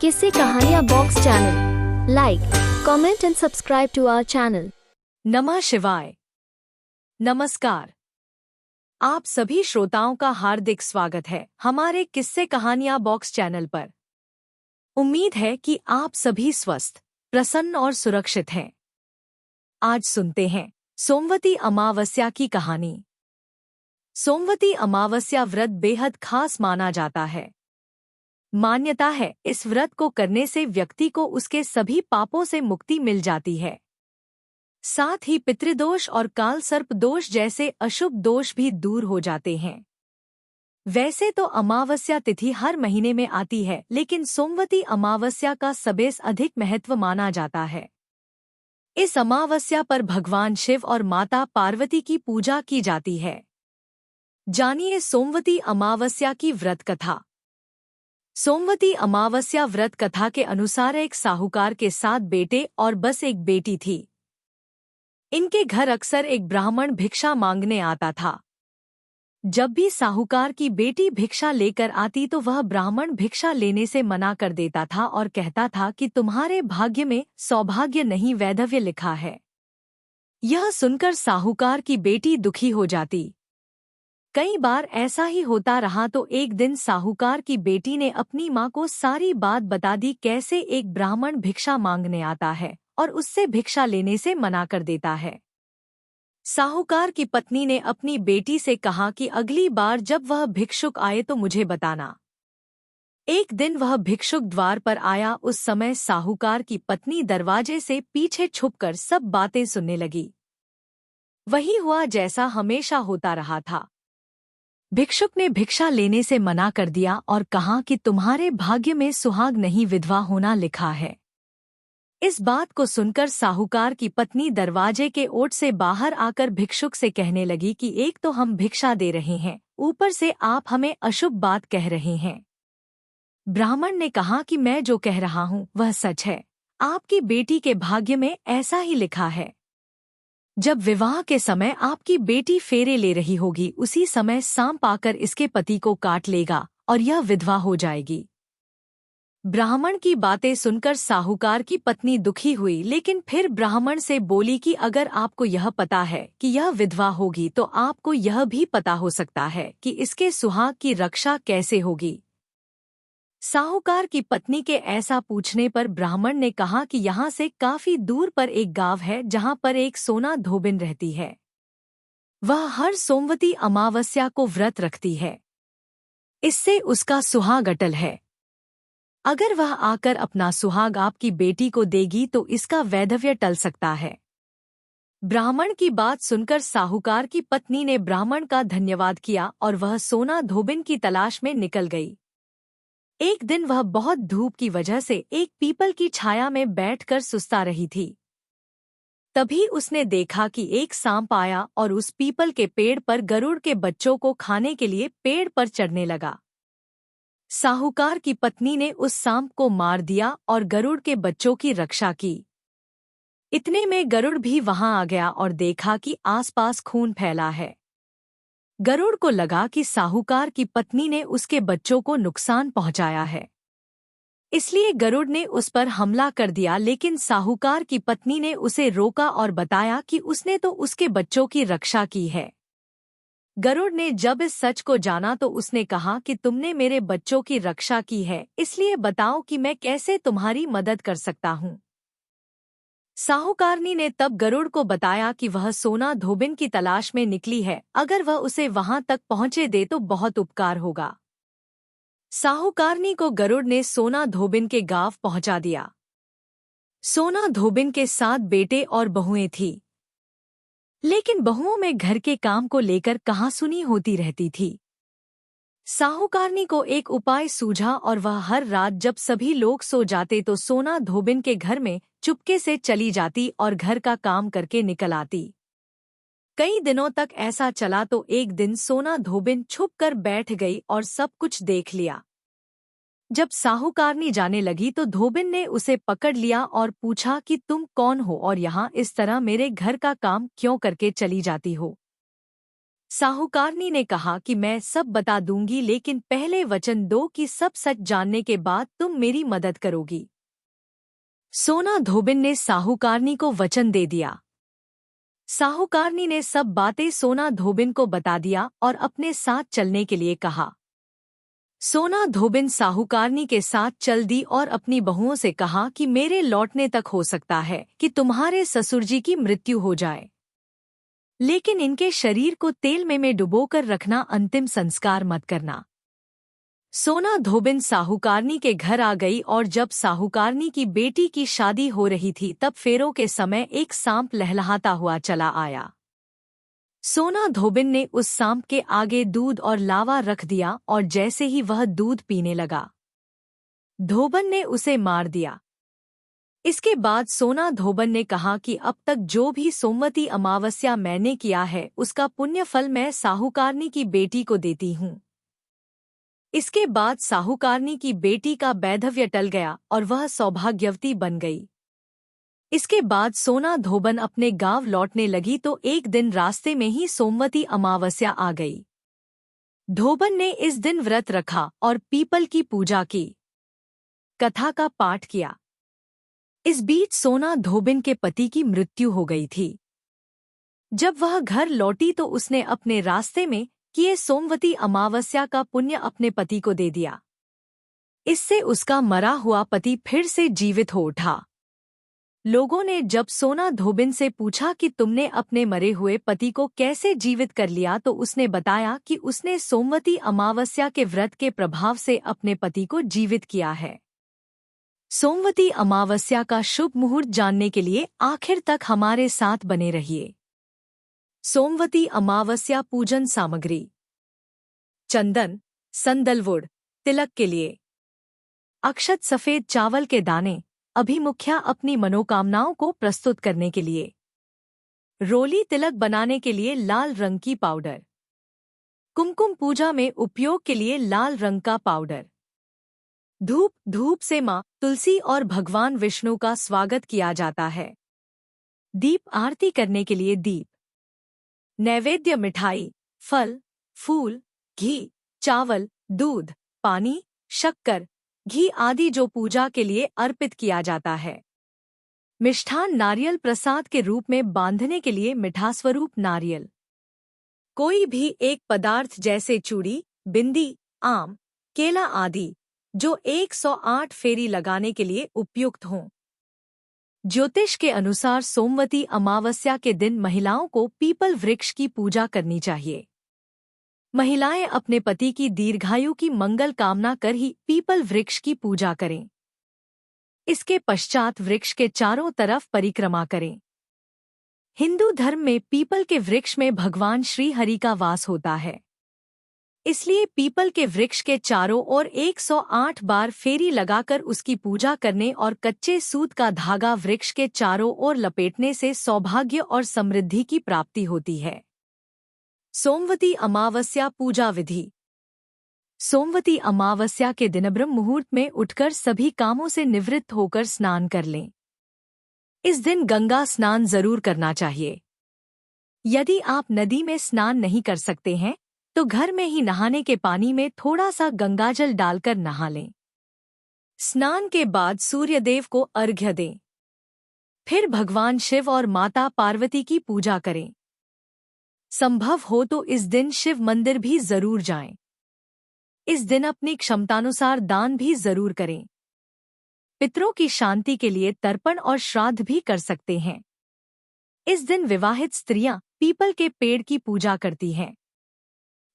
किस्से कहानियाँ box channel. Like, comment and subscribe to our channel. नमः शिवाय। नमस्कार। आप सभी श्रोताओं का हार्दिक स्वागत है हमारे किस्से कहानियाँ बॉक्स चैनल पर। उम्मीद है कि आप सभी स्वस्थ, प्रसन्न और सुरक्षित हैं। आज सुनते हैं सोमवती अमावस्या की कहानी। सोमवती अमावस्या व्रत बेहद खास माना जाता है। मान्यता है इस व्रत को करने से व्यक्ति को उसके सभी पापों से मुक्ति मिल जाती है। साथ ही पितृदोष और काल सर्प दोष जैसे अशुभ दोष भी दूर हो जाते हैं। वैसे तो अमावस्या तिथि हर महीने में आती है, लेकिन सोमवती अमावस्या का सबसे अधिक महत्व माना जाता है। इस अमावस्या पर भगवान शिव और माता पार्वती की पूजा की जाती है। जानिए सोमवती अमावस्या की व्रत कथा। सोमवती अमावस्या व्रत कथा के अनुसार एक साहूकार के 7 बेटे और बस एक बेटी थी। इनके घर अक्सर एक ब्राह्मण भिक्षा मांगने आता था। जब भी साहूकार की बेटी भिक्षा लेकर आती तो वह ब्राह्मण भिक्षा लेने से मना कर देता था और कहता था कि तुम्हारे भाग्य में सौभाग्य नहीं वैधव्य लिखा है। यह सुनकर साहूकार की बेटी दुखी हो जाती। कई बार ऐसा ही होता रहा तो एक दिन साहूकार की बेटी ने अपनी माँ को सारी बात बता दी, कैसे एक ब्राह्मण भिक्षा मांगने आता है और उससे भिक्षा लेने से मना कर देता है। साहूकार की पत्नी ने अपनी बेटी से कहा कि अगली बार जब वह भिक्षुक आए तो मुझे बताना। एक दिन वह भिक्षुक द्वार पर आया। उस समय साहूकार की पत्नी दरवाजे से पीछे छुपकर सब बातें सुनने लगी। वही हुआ जैसा हमेशा होता रहा था। भिक्षुक ने भिक्षा लेने से मना कर दिया और कहा कि तुम्हारे भाग्य में सुहाग नहीं विधवा होना लिखा है। इस बात को सुनकर साहूकार की पत्नी दरवाजे के ओट से बाहर आकर भिक्षुक से कहने लगी कि एक तो हम भिक्षा दे रहे हैं, ऊपर से आप हमें अशुभ बात कह रहे हैं। ब्राह्मण ने कहा कि मैं जो कह रहा हूँ वह सच है। आपकी बेटी के भाग्य में ऐसा ही लिखा है। जब विवाह के समय आपकी बेटी फेरे ले रही होगी, उसी समय सांप आकर इसके पति को काट लेगा और यह विधवा हो जाएगी। ब्राह्मण की बातें सुनकर साहूकार की पत्नी दुखी हुई, लेकिन फिर ब्राह्मण से बोली कि अगर आपको यह पता है कि यह विधवा होगी तो आपको यह भी पता हो सकता है कि इसके सुहाग की रक्षा कैसे होगी। साहूकार की पत्नी के ऐसा पूछने पर ब्राह्मण ने कहा कि यहाँ से काफी दूर पर एक गांव है जहाँ पर एक सोना धोबिन रहती है। वह हर सोमवती अमावस्या को व्रत रखती है। इससे उसका सुहाग अटल है। अगर वह आकर अपना सुहाग आपकी बेटी को देगी तो इसका वैधव्य टल सकता है। ब्राह्मण की बात सुनकर साहूकार की पत्नी ने ब्राह्मण का धन्यवाद किया और वह सोना धोबिन की तलाश में निकल गई। एक दिन वह बहुत धूप की वजह से एक पीपल की छाया में बैठकर सुस्ता रही थी। तभी उसने देखा कि एक सांप आया और उस पीपल के पेड़ पर गरुड़ के बच्चों को खाने के लिए पेड़ पर चढ़ने लगा। साहूकार की पत्नी ने उस सांप को मार दिया और गरुड़ के बच्चों की रक्षा की। इतने में गरुड़ भी वहां आ गया और देखा कि आसपास खून फैला है। गरुड़ को लगा कि साहूकार की पत्नी ने उसके बच्चों को नुकसान पहुंचाया है, इसलिए गरुड़ ने उस पर हमला कर दिया, लेकिन साहूकार की पत्नी ने उसे रोका और बताया कि उसने तो उसके बच्चों की रक्षा की है। गरुड़ ने जब इस सच को जाना तो उसने कहा कि तुमने मेरे बच्चों की रक्षा की है, इसलिए बताओ कि मैं कैसे तुम्हारी मदद कर सकता हूँ। साहूकारनी ने तब गरुड़ को बताया कि वह सोना धोबिन की तलाश में निकली है, अगर वह उसे वहां तक पहुंचे दे तो बहुत उपकार होगा। साहूकारनी को गरुड़ ने सोना धोबिन के गांव पहुंचा दिया। सोना धोबिन के 7 बेटे और बहुएं थीं, लेकिन बहुओं में घर के काम को लेकर कहासुनी होती रहती थी। साहूकारनी को एक उपाय सूझा और वह हर रात जब सभी लोग सो जाते तो सोना धोबिन के घर में चुपके से चली जाती और घर का काम करके निकल आती। कई दिनों तक ऐसा चला तो एक दिन सोना धोबिन छुपकर बैठ गई और सब कुछ देख लिया। जब साहूकारनी जाने लगी तो धोबिन ने उसे पकड़ लिया और पूछा कि तुम कौन हो और यहाँ इस तरह मेरे घर का काम क्यों करके चली जाती हो। साहूकारनी ने कहा कि मैं सब बता दूंगी, लेकिन पहले वचन दो कि सब सच जानने के बाद तुम मेरी मदद करोगी। सोना धोबिन ने साहूकारनी को वचन दे दिया। साहूकारनी ने सब बातें सोना धोबिन को बता दिया और अपने साथ चलने के लिए कहा। सोना धोबिन साहूकारनी के साथ चल दी और अपनी बहुओं से कहा कि मेरे लौटने तक हो सकता है कि तुम्हारे ससुरजी की मृत्यु हो जाए, लेकिन इनके शरीर को तेल में डुबोकर रखना, अंतिम संस्कार मत करना। सोना धोबिन साहूकारनी के घर आ गई और जब साहूकारनी की बेटी की शादी हो रही थी तब फेरों के समय एक सांप लहलहाता हुआ चला आया। सोना धोबिन ने उस सांप के आगे दूध और लावा रख दिया और जैसे ही वह दूध पीने लगा, धोबन ने उसे मार दिया। इसके बाद सोना धोबन ने कहा कि अब तक जो भी सोमवती अमावस्या मैंने किया है उसका पुण्य फल मैं साहूकारनी की बेटी को देती हूँ। इसके बाद साहूकारनी की बेटी का वैधव्य टल गया और वह सौभाग्यवती बन गई। इसके बाद सोना धोबन अपने गांव लौटने लगी तो एक दिन रास्ते में ही सोमवती अमावस्या आ गई। धोबन ने इस दिन व्रत रखा और पीपल की पूजा की, कथा का पाठ किया। इस बीच सोना धोबिन के पति की मृत्यु हो गई थी। जब वह घर लौटी तो उसने अपने रास्ते में किए सोमवती अमावस्या का पुण्य अपने पति को दे दिया। इससे उसका मरा हुआ पति फिर से जीवित हो उठा। लोगों ने जब सोना धोबिन से पूछा कि तुमने अपने मरे हुए पति को कैसे जीवित कर लिया तो उसने बताया कि उसने सोमवती अमावस्या के व्रत के प्रभाव से अपने पति को जीवित किया है। सोमवती अमावस्या का शुभ मुहूर्त जानने के लिए आखिर तक हमारे साथ बने रहिए। सोमवती अमावस्या पूजन सामग्री: चंदन, संदलवुड, तिलक के लिए अक्षत, सफेद चावल के दाने, अभिमुख्या अपनी मनोकामनाओं को प्रस्तुत करने के लिए, रोली तिलक बनाने के लिए लाल रंग की पाउडर, कुमकुम पूजा में उपयोग के लिए लाल रंग का पाउडर, धूप से माँ तुलसी और भगवान विष्णु का स्वागत किया जाता है, दीप आरती करने के लिए दीप, नैवेद्य मिठाई, फल, फूल, घी, चावल, दूध, पानी, शक्कर, घी आदि जो पूजा के लिए अर्पित किया जाता है, मिष्ठान नारियल प्रसाद के रूप में बांधने के लिए मिठास्वरूप नारियल, कोई भी एक पदार्थ जैसे चूड़ी, बिंदी, आम, केला आदि जो 108 फेरी लगाने के लिए उपयुक्त हों। ज्योतिष के अनुसार सोमवती अमावस्या के दिन महिलाओं को पीपल वृक्ष की पूजा करनी चाहिए। महिलाएं अपने पति की दीर्घायु की मंगल कामना कर ही पीपल वृक्ष की पूजा करें। इसके पश्चात वृक्ष के चारों तरफ परिक्रमा करें। हिंदू धर्म में पीपल के वृक्ष में भगवान श्री हरि का वास होता है, इसलिए पीपल के वृक्ष के चारों ओर 108 बार फेरी लगाकर उसकी पूजा करने और कच्चे सूत का धागा वृक्ष के चारों ओर लपेटने से सौभाग्य और समृद्धि की प्राप्ति होती है। सोमवती अमावस्या पूजा विधि: सोमवती अमावस्या के दिन ब्रह्म मुहूर्त में उठकर सभी कामों से निवृत्त होकर स्नान कर लें। इस दिन गंगा स्नान जरूर करना चाहिए। यदि आप नदी में स्नान नहीं कर सकते हैं तो घर में ही नहाने के पानी में थोड़ा सा गंगाजल डालकर नहा लें। स्नान के बाद सूर्यदेव को अर्घ्य दें। फिर भगवान शिव और माता पार्वती की पूजा करें। संभव हो तो इस दिन शिव मंदिर भी जरूर जाएं। इस दिन अपनी क्षमतानुसार दान भी जरूर करें। पितरों की शांति के लिए तर्पण और श्राद्ध भी कर सकते हैं। इस दिन विवाहित स्त्रियां पीपल के पेड़ की पूजा करती हैं।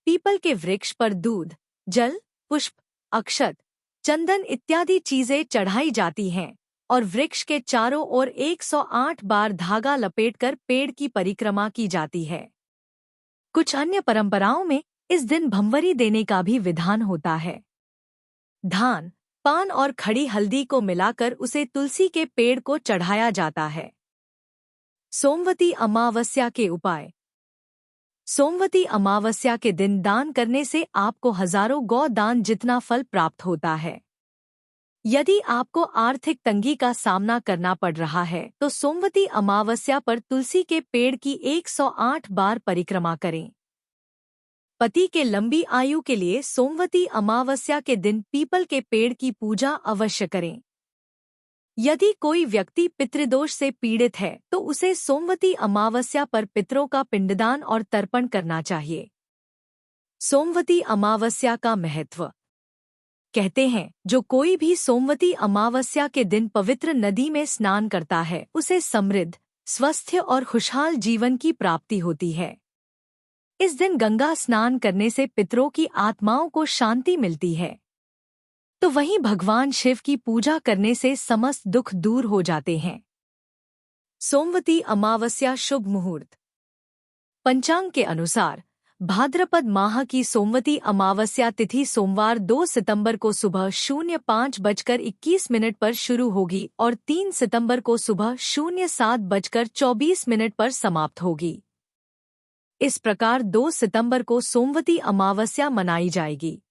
पीपल के वृक्ष पर दूध, जल, पुष्प, अक्षत, चंदन इत्यादि चीजें चढ़ाई जाती हैं और वृक्ष के चारों ओर 108 बार धागा लपेटकर पेड़ की परिक्रमा की जाती है। कुछ अन्य परंपराओं में इस दिन भंवरी देने का भी विधान होता है। धान, पान और खड़ी हल्दी को मिलाकर उसे तुलसी के पेड़ को चढ़ाया जाता है। सोमवती अमावस्या के उपाय: सोमवती अमावस्या के दिन दान करने से आपको हजारों गौ दान जितना फल प्राप्त होता है। यदि आपको आर्थिक तंगी का सामना करना पड़ रहा है तो सोमवती अमावस्या पर तुलसी के पेड़ की 108 बार परिक्रमा करें। पति के लंबी आयु के लिए सोमवती अमावस्या के दिन पीपल के पेड़ की पूजा अवश्य करें। यदि कोई व्यक्ति पितृदोष से पीड़ित है तो उसे सोमवती अमावस्या पर पितरों का पिंडदान और तर्पण करना चाहिए। सोमवती अमावस्या का महत्व। कहते हैं, जो कोई भी सोमवती अमावस्या के दिन पवित्र नदी में स्नान करता है उसे समृद्ध, स्वस्थ और खुशहाल जीवन की प्राप्ति होती है। इस दिन गंगा स्नान करने से पितरों की आत्माओं को शांति मिलती है, तो वहीं भगवान शिव की पूजा करने से समस्त दुख दूर हो जाते हैं। सोमवती अमावस्या शुभ मुहूर्त। पंचांग के अनुसार भाद्रपद माह की सोमवती अमावस्या तिथि सोमवार 2 सितंबर को सुबह 05:21 पर शुरू होगी और 3 सितंबर को सुबह 07:24 पर समाप्त होगी। इस प्रकार 2 सितंबर को सोमवती अमावस्या मनाई जाएगी।